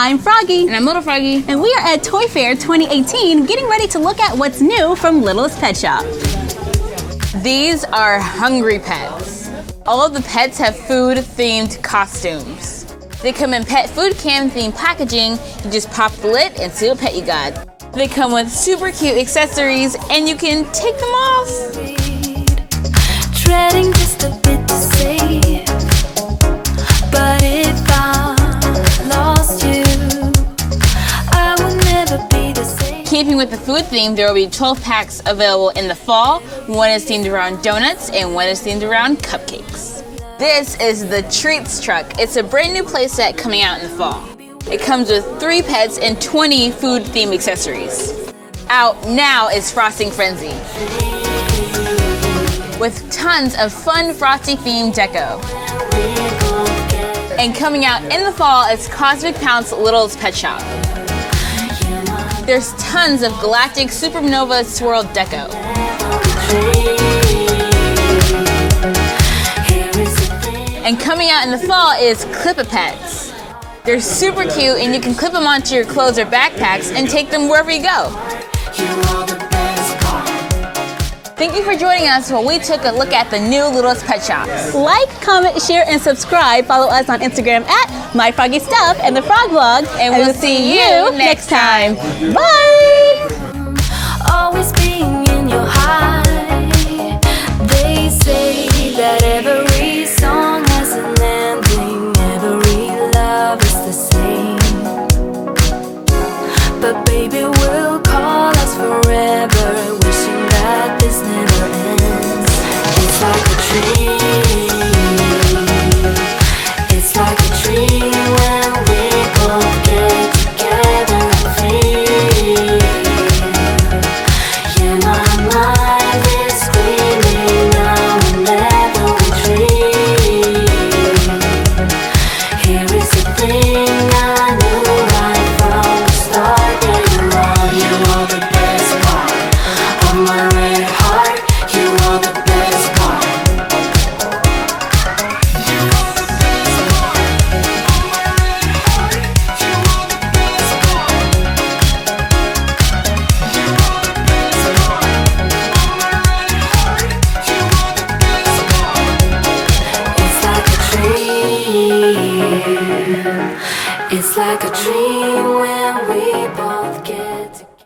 I'm Froggy. And I'm Little Froggy. And we are at Toy Fair 2018 getting ready to look at what's new from Littlest Pet Shop. These are hungry pets. All of the pets have food-themed costumes. They come in pet food can themed packaging. You just pop the lid and see what pet you got. They come with super cute accessories and you can take them off. Treading just a bit to say, but if I lost you, I would never be the same. Keeping with the food theme, there will be 12 packs available in the fall. One is themed around donuts and one is themed around cupcakes. This is the Treats Truck. It's a brand new playset coming out in the fall. It comes with 3 pets and 20 food themed accessories. Out now is Frosting Frenzy, with tons of fun Frosty themed deco. And coming out in the fall is Cosmic Pounce Littlest Pet Shop. There's tons of galactic supernova swirl deco. And coming out in the fall is Clip-A-Pets. They're super cute and you can clip them onto your clothes or backpacks and take them wherever you go. Thank you for joining us while we took a look at the new Littlest Pet Shop. Like, comment, share, and subscribe. Follow us on Instagram at My Froggy Stuff and the Frog Blog. And we'll see you next time. Bye!